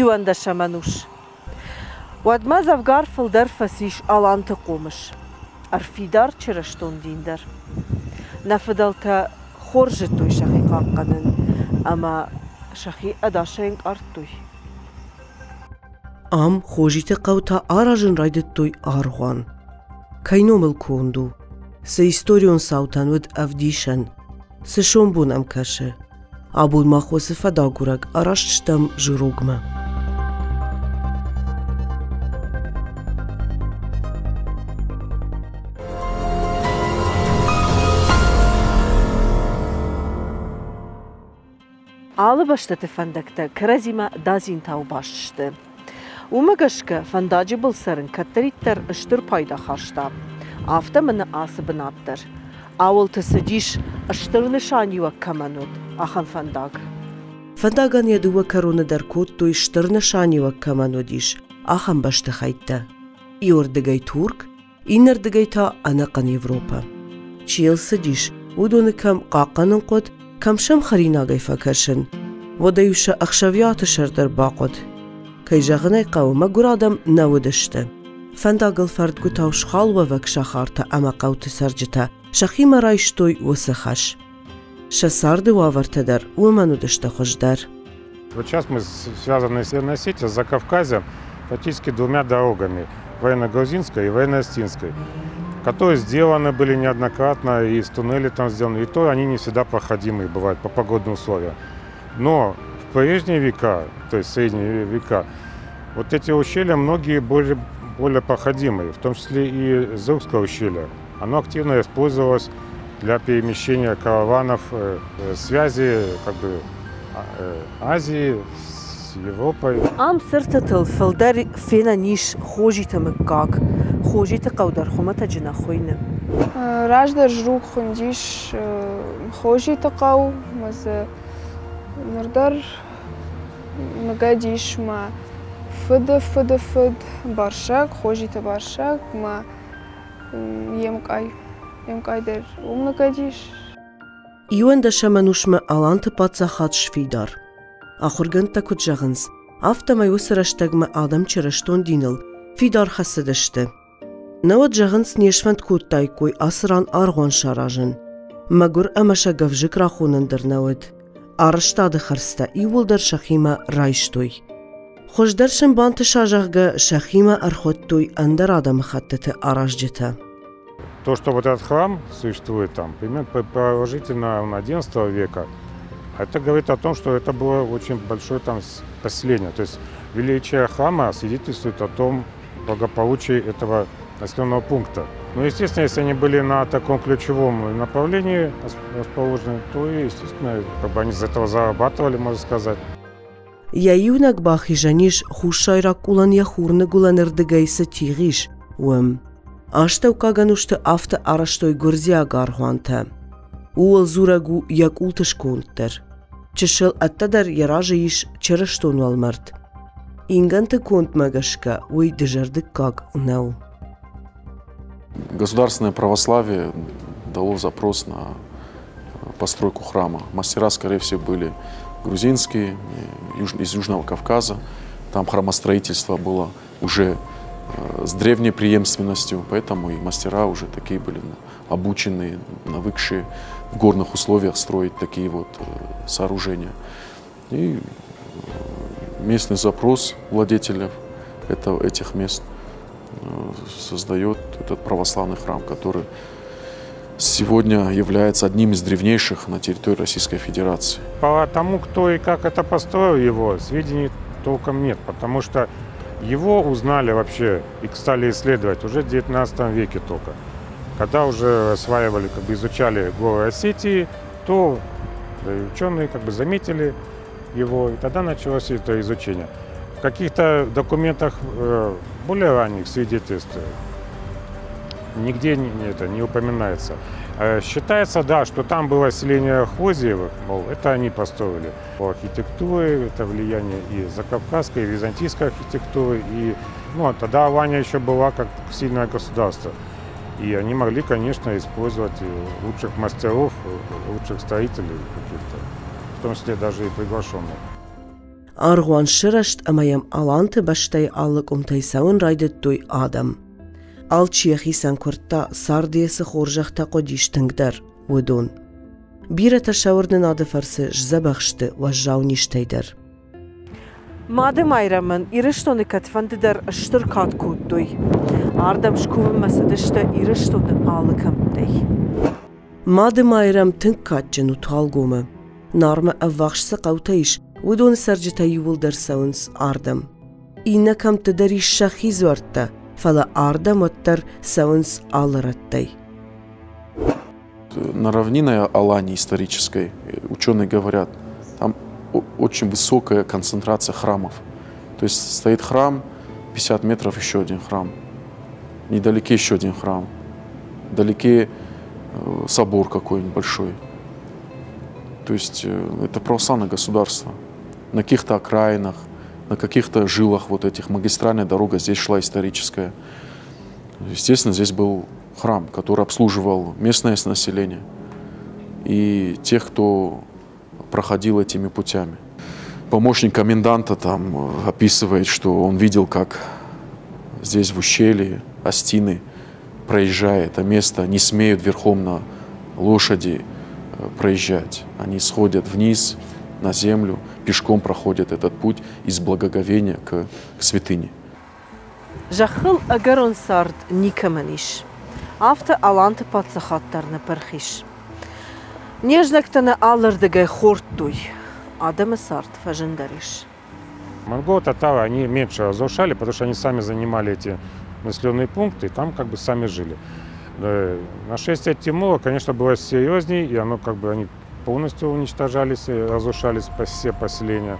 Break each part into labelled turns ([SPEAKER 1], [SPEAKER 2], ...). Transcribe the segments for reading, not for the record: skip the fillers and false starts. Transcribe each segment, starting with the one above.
[SPEAKER 1] Иуанда шамануш. Вадма завгар филдар фасиш аланты қомыш. Арфидар чыраштон диндер. Нафидалта хоржы той шахи қаққанын, ама шахи адашаенг арттуй.
[SPEAKER 2] Ам хожите қаута аражын райдет той арғуан. Кайномыл конду. Се историон саутан вуд авдишан. Се шомбун ам каше. Абул махосы фадагурак арашчтам жирогма.
[SPEAKER 1] Алы баштаты фандакта кразима дазин тау башчты. Умагашка фандаджи былсарын каттариттар ыштыр пайда хашта. Афта мына асы бынаттыр. Ауыл тысыдиш ыштырны шаньюа камануд, ахан фандаг.
[SPEAKER 2] Фандаган ядуа короны дар кот той ыштырны шаньюа каманудиш, ахан башты хайтта. Иордыгай турк, иннердыгай та анакан Европа. Чиелсыдиш, удоны кам қақанын кот, камшам харинагай факаршын. Водаюша ахшавиаты шардар бақод. Кай жағынай қауыма гурадам навудышты. Фандагал фард гутау шхалва вак шахарта ама қауты сарджита, шахима райштой высыхаш. Шасарды уавартадар, уаманудышта хождар.
[SPEAKER 3] Вот сейчас мы связаны с Северной Осетией, с Закавказьем, фактически двумя дорогами, военно-грузинской и военно-остинской, которые сделаны были неоднократно, и из туннелей там сделаны, и то они не всегда проходимые бывают по погодным условиям. Но в прежние века, то есть средние века, вот эти ущелья многие более проходимые, в том числе и Зырское ущелье. Оно активно использовалось для перемещения караванов, связи Азии с Европой.
[SPEAKER 1] Ам сыртатыл филдар фена ниш хожита мыккак, хожита қаудар хумата джина хойны.
[SPEAKER 4] Раждар жрук хундиш хожита қау, мазы нырдар мгадиш ма фыд баршак, хожита баршак, ма емкайдер умнагадиш.
[SPEAKER 2] Иуанда шаманушма аланты пацахат швидар. Ахурганта куджагынс. Автомай усыраштагма адам чыраштон диныл. Фидар хасыдышты. Навод жагынс нешвант куттайкой асыран аргон шаражын. Магур амаша гавжик рахунандыр навод. Арыштады харста иулдар шахима райштой. Хождаршын банты шажагга шахима архоттой андар адам хаттыты аражджита.
[SPEAKER 3] То, что вот этот храм существует там, примерно продолжительно XI века, это говорит о том, что это было очень большое там поселение. То есть величие храма свидетельствует о том благополучии этого населенного пункта. Но, естественно, если они были на таком ключевом направлении расположены, то, естественно, они из этого зарабатывали, можно сказать.
[SPEAKER 2] Яюнак бахижаниш хушайрак улан яхурны гуланырдыгайсы тигиш, уэм. Аштау каганушты авто араштой гурзия гархуанта. Уол зурагу як ултышконттер. Чешел аттадар яражаиш чараштону алмарт. Инганты конт магашка, уй дежардык как нау.
[SPEAKER 5] Государственное православие дало запрос на постройку храма. Мастера, скорее всего, были грузинские, из Южного Кавказа. Там храмостроительство было уже с древней преемственностью, поэтому и мастера уже такие были обученные, навыкшие в горных условиях строить такие вот сооружения. И местный запрос владетелей этих мест создает этот православный храм, который сегодня является одним из древнейших на территории Российской Федерации.
[SPEAKER 3] По тому, кто и как это построил его, сведений толком нет, потому что его узнали вообще и стали исследовать уже в XIX веке только. Когда уже осваивали, изучали горы Осетии, то ученые заметили его, и тогда началось это изучение. В каких-то документах более ранних свидетельств нигде это не упоминается. Считается, да, что там было селение Хозиевых, мол, это они построили. По архитектуре это влияние и закавказской, и византийской архитектуры. И, тогда Алания еще была как сильное государство. И они могли, конечно, использовать лучших мастеров, лучших строителей каких-то, в том числе даже и приглашенных.
[SPEAKER 2] Arğuan şırışt amayam alantı baştay allık umtaysavun raydettoy adam. Alçiyakhi sankurtta sardiyesi xorjaqta qodiş tıngdar udun. Bire taşavırnın adı farsı jzabaxştı ve javniştaydır.
[SPEAKER 1] Madem ayramın iriştonu katfandıdır ıştır kat kutduy. Ardam şkuvun masadışta iriştonu alıkamday.
[SPEAKER 2] Madem ayram tınk katcın utalgumu. Narma avvaxşsa qavtayış udun sarcıta yuvuldur savunz ardam. İnnekam tadari şahiz vartta. Фала ардам оттар саунс алраттай.
[SPEAKER 5] На равнине Алании исторической, ученые говорят, там очень высокая концентрация храмов. То есть стоит храм, 50 метров еще один храм, недалеке еще один храм, вдалеке собор какой-нибудь большой. То есть это православное государство. На каких-то окраинах, на каких-то жилах вот этих магистральная дорога здесь шла историческая. Естественно, здесь был храм, который обслуживал местное население и тех, кто проходил этими путями. Помощник коменданта там описывает, что он видел, как здесь в ущелье Остины, проезжая это место, не смеют верхом на лошади проезжать. Они сходят вниз, на землю, пешком проходят этот путь из благоговения к святыне.
[SPEAKER 1] Жахыл агарон сард никаманиш. Авто аланты пацахаттарны пархиш. Нежнактаны алырдыгай хорттуй. Адамы сард фажендариш.
[SPEAKER 3] Монголо-татары, они меньше разрушали, потому что они сами занимали эти населенные пункты, и там как бы сами жили. Нашествие Тимура, конечно, было серьезнее, и оно как бы они полностью уничтожались, разрушались все поселения.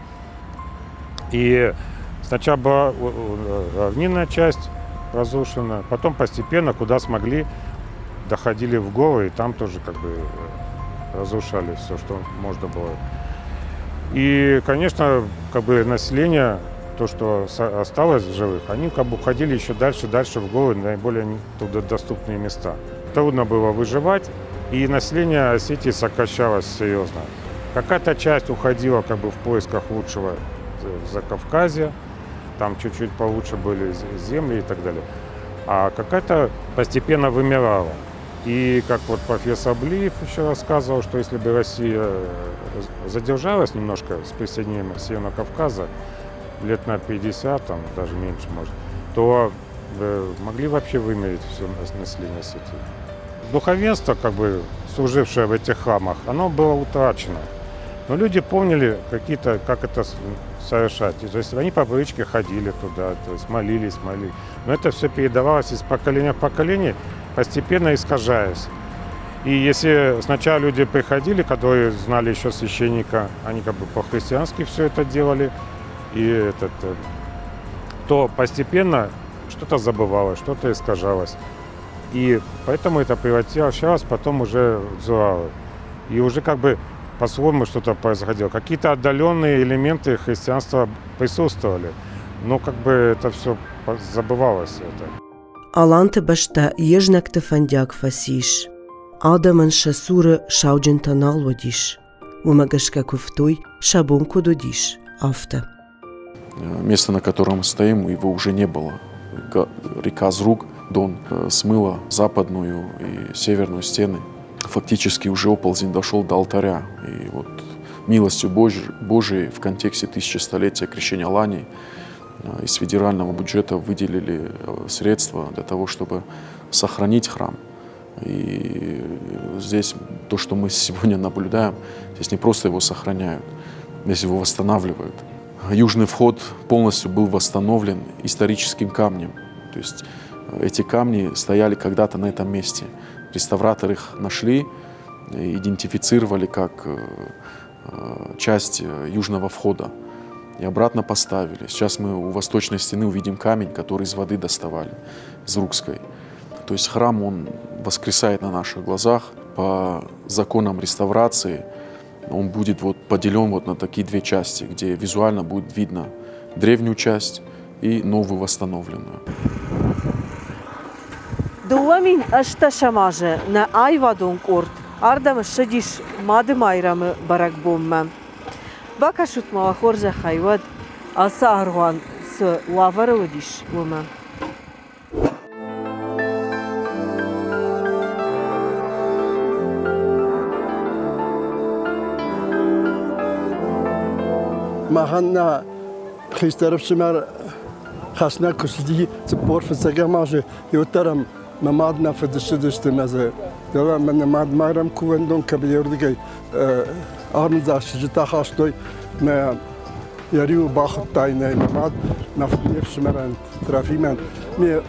[SPEAKER 3] И сначала была равнинная часть разрушена, потом постепенно, куда смогли, доходили в горы, и там тоже как бы разрушали все, что можно было. И, конечно, как бы население, то, что осталось в живых, они как бы уходили еще дальше в горы, наиболее труднодоступные места. Трудно было выживать. И население Осетии сокращалось серьезно. Какая-то часть уходила как бы в поисках лучшего в Закавказье, там чуть-чуть получше были земли и так далее. А какая-то постепенно вымирала. И как вот профессор Блиев еще рассказывал, что если бы Россия задержалась немножко с присоединением Северного Кавказа, лет на 50, там, даже меньше может, то могли вообще вымереть все население Осетии. Духовенство, как бы служившее в этих храмах, оно было утрачено. Но люди помнили как это совершать. То есть они по привычке ходили туда, то есть молились. Но это все передавалось из поколения в поколение, постепенно искажаясь. И если сначала люди приходили, которые знали еще священника, они как бы по-христиански все это делали, то постепенно что-то забывалось, что-то искажалось. И поэтому это превращалось потом уже в дзуавы. И уже как бы по-своему что-то происходило. Какие-то отдаленные элементы христианства присутствовали, но как бы это все забывалось.
[SPEAKER 2] Аланты башта ежнакты фандяк фасиш. Адаман шасуры шауджентанал водиш. Умагашка куфтой шабунку додиш. Авто.
[SPEAKER 5] Место, на котором мы стоим, его уже не было. Река Зруг, Дон, смыла западную и северную стены. Фактически уже оползень дошел до алтаря. И вот милостью Божией в контексте тысячелетия крещения Алании из федерального бюджета выделили средства для того, чтобы сохранить храм. И здесь то, что мы сегодня наблюдаем, здесь не просто его сохраняют, здесь его восстанавливают. Южный вход полностью был восстановлен историческим камнем. То есть эти камни стояли когда-то на этом месте. Реставраторы их нашли, идентифицировали как часть южного входа и обратно поставили. Сейчас мы у восточной стены увидим камень, который из воды доставали, из Рукской. То есть храм, он воскресает на наших глазах. По законам реставрации он будет поделен на такие две части, где визуально будет видно древнюю часть и новую восстановленную.
[SPEAKER 1] Дуамин ашташамаже на айвадун корт, ардам шадиш мадым айрамы барак бомма. باكا شوت ما خورجة خيود أسا أروان س وافر وديش وما
[SPEAKER 6] ما هن خيسترف شمر خشنا كشدي تبور في السجامة يوترم ما مادنا في الشدش تمازه يلا من ماد مارم كوندون كبير دقي أرنزا شجتا خاشتوي ما يريو باخد تايني ما ماد نفس شمران ترافيمان مي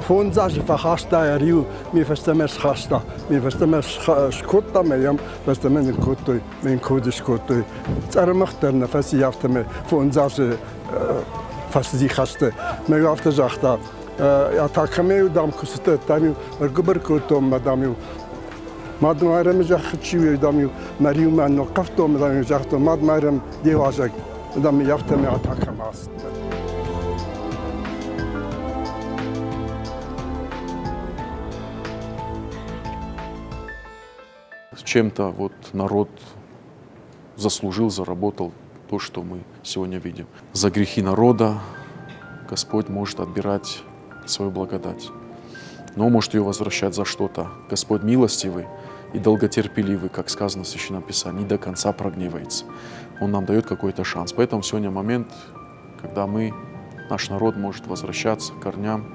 [SPEAKER 6] فون زاج فخاشتا يريو مي فستمش خاشتا مي فستمش شكوتا ميام فستمن كوتوي من كودش كوتوي ترمختر نفسي يافتم فون زاج فاسدي خاشتا ما يافت جاختا يا تاكميو دام كوستا تاميو رغبر كوتوم مداميو ماد مارم جاختشيو داميو مريو ما نوقفتو مداميو جاختو ماد مارم ديواجك دام يافتم يا تاكماس
[SPEAKER 5] Чем-то вот народ заслужил, заработал то, что мы сегодня видим. За грехи народа Господь может отбирать свою благодать, но может ее возвращать за что-то. Господь милостивый и долготерпеливый, как сказано в Священном Писании, до конца прогневается. Он нам дает какой-то шанс. Поэтому сегодня момент, когда мы, наш народ может возвращаться к корням,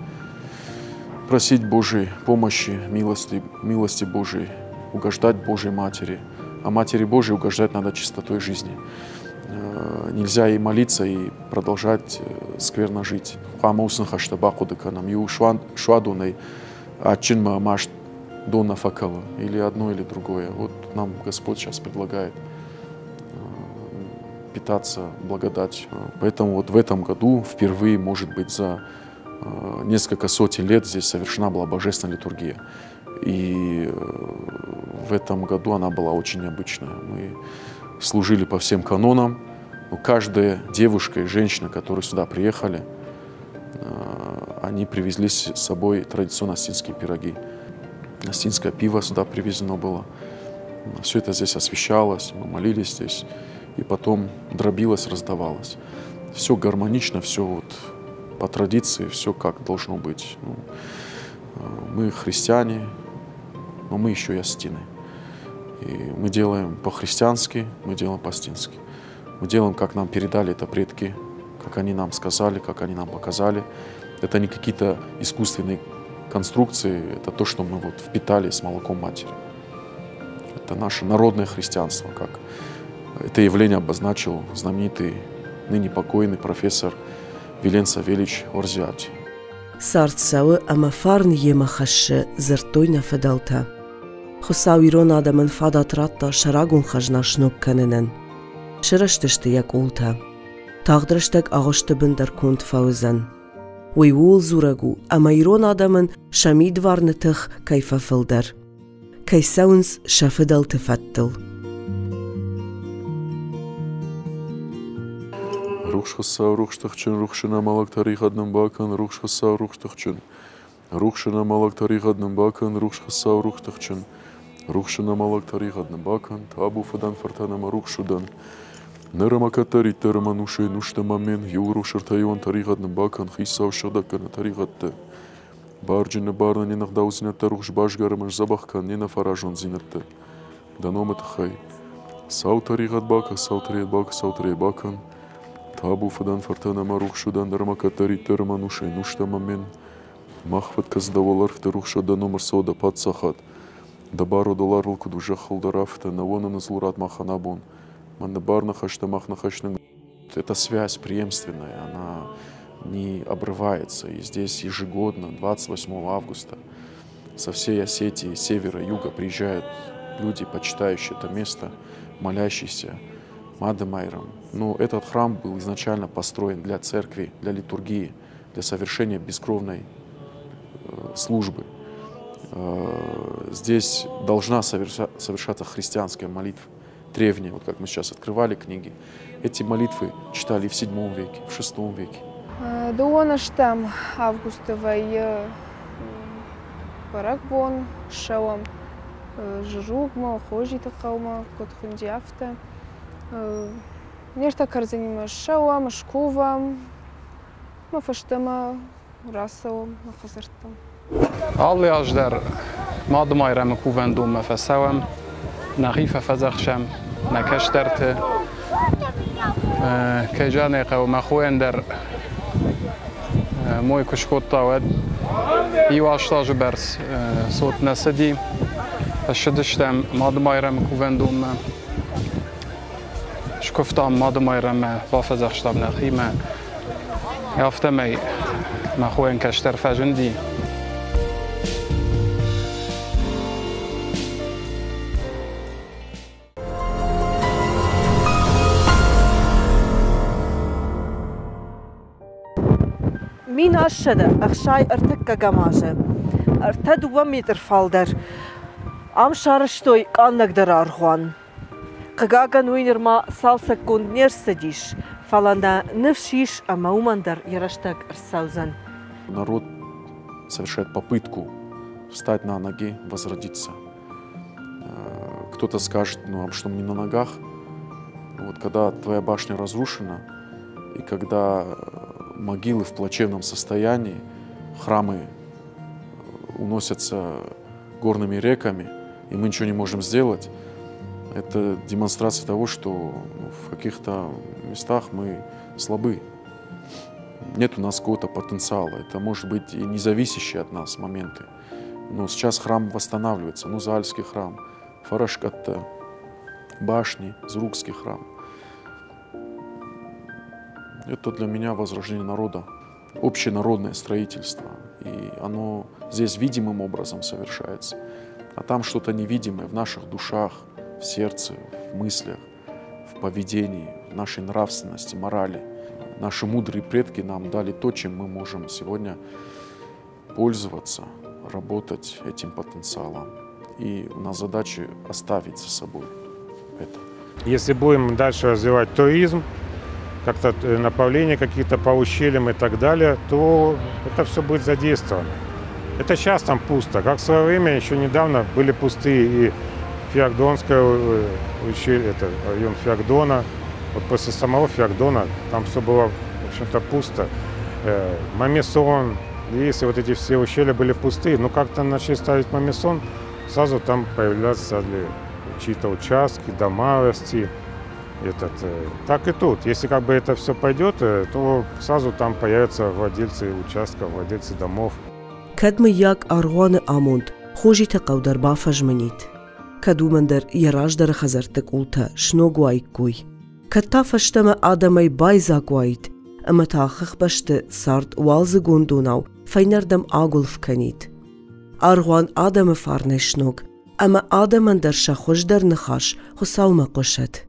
[SPEAKER 5] просить Божьей помощи, милости Божией, угождать Божьей Матери. А Матери Божьей угождать надо чистотой жизни. Нельзя ей молиться и продолжать скверно жить. Или одно, или другое. Вот нам Господь сейчас предлагает питаться благодатью. Поэтому вот в этом году впервые, может быть, за несколько сотен лет здесь совершена была божественная литургия. И в этом году она была очень необычная. Мы служили по всем канонам. Каждая девушка и женщина, которые сюда приехали, они привезли с собой традиционно астинские пироги. Астинское пиво сюда привезено было. Все это здесь освещалось, мы молились здесь. И потом дробилось, раздавалось. Все гармонично, все вот по традиции, все как должно быть. Мы христиане, но мы еще и астины. И мы делаем по-христиански, мы делаем по-астински. Мы делаем, как нам передали это предки, как они нам сказали, как они нам показали. Это не какие-то искусственные конструкции, это то, что мы вот впитали с молоком матери. Это наше народное христианство, как это явление обозначил знаменитый, ныне покойный профессор Вилен Савельич Орзиати.
[SPEAKER 2] Սարցսավը ամաֆարն եմախաշը զրտոյնը ֆդալթա։ Խոսավիրոն ադամն ֆադատրատտա շարագուն խաժնաշնոք կնենեն։ Շրշտշտը յակոլթա։ Թաղդրշտակ աղոշտը բնդրքունդ ֆաուզան։ Ուիուլ զուրագու ամայրոն ադամն շամիդ վարնըթխ կայֆաֆլդար։ Կայսաունս շաֆդալթը ֆատտլ։
[SPEAKER 5] Рухшхаса, рухштахчын, рухшина малак тарихадным бакан, рухшхаса, рухштахчын. Рухшина малак тарихадным бакан, рухшхаса, рухштахчын. Рухшина малак тарихадным бакан, табу фадан фартанама рухшудан. Нерамакатари тарамануши нуштамамен, юру шартайон тарихадным бакан, хисау шадакана тарихатты. Барджина барна не нахдау зинатта рухш башгарамаш забахкан, не нафаражон зинатты. Даномет хай. Сау тарихат бака, сау тарихат бака, сау тарихат бакан. Табу фадан фартанама рухшудан дармакатари тарамануши нуштамамен. Махват каздавалар вторухшада номер сода подсахат. Дабару долар лкуду жахалдарафта навона назлурат маханабун. Маннабарна хаштамах нахашным. Эта связь преемственная, она не обрывается. И здесь ежегодно, 28 августа, со всей Осетии, севера, юга приезжают люди, почитающие это место, молящиеся Мадемайром. Но этот храм был изначально построен для церкви, для литургии, для совершения бескровной службы. Здесь должна совершаться христианская молитва, древняя, вот как мы сейчас открывали книги. Эти молитвы читали в VII веке, в VI веке.
[SPEAKER 4] Дуона штам августовой паракбон шалом жругма хожи такаума кот хундиафта Нечто корзинима шауам, шкувам, мафаштама, расовым, мафазартам.
[SPEAKER 7] Alle als der madmairem kuvendum mefesewem, nachifa fazachshem, nakashterte, kejane qaw makhwen der moy kushkotta wad iwashtaj bers sot nasadi ashadishtem madmairem kuvendum shkoftam madmairem wafazachstam nakhima yaftamay makhwen kashter fajendi.
[SPEAKER 1] مين هالشدة أخشاي ارتكا جماجة ارتد وميتر فالدر عم شارشتوي كأنك درار خوان قاقان وينر ما سالسا كون نيرسديش فلنا نفشيش أما ومندر يرشتك ارساوزن.
[SPEAKER 5] Народ совершает попытку встать на ноги, возродиться. Кто-то скажет, ну а что мы не на ногах? Вот когда твоя башня разрушена, и когда могилы в плачевном состоянии, храмы уносятся горными реками, и мы ничего не можем сделать, это демонстрация того, что в каких-то местах мы слабы. Нет у нас какого-то потенциала. Это может быть и независящие от нас моменты. Но сейчас храм восстанавливается. Нузальский храм, Фарашкатта, башни, Зрукский храм. Это для меня возрождение народа, общенародное строительство. И оно здесь видимым образом совершается. А там что-то невидимое в наших душах, в сердце, в мыслях, в поведении, в нашей нравственности, морали. Наши мудрые предки нам дали то, чем мы можем сегодня пользоваться, работать этим потенциалом. И у нас задача оставить за собой это.
[SPEAKER 3] Если будем дальше развивать туризм, как-то направления какие-то по ущельям и так далее, то это все будет задействовано. Это сейчас там пусто. Как в свое время, еще недавно были пустые и Феогдонское ущелье, это район Феогдона. Вот после самого Феогдона там все было, в общем-то, пусто. Мамесон, если вот эти все ущелья были пустые, но как-то начали ставить Мамесон, сразу там появляются чьи-то участки, дома расти. Так и тут. Если как бы это все пойдет, то сразу там появятся владельцы участков, владельцы домов.
[SPEAKER 2] كدم ياك أروان آموند خوجي تقودر بافج منيت كدو مندر يراج در خزرتك قولتا شنو قوايك قوي كتا فشتما آدمي بايزا قوايت اما تاخخ بشت سارد والز قوندوناو فينردم آقلف كنيت أروان آدم فارنشنوك اما آدم مندر شخوش در نخاش خساو ما قشت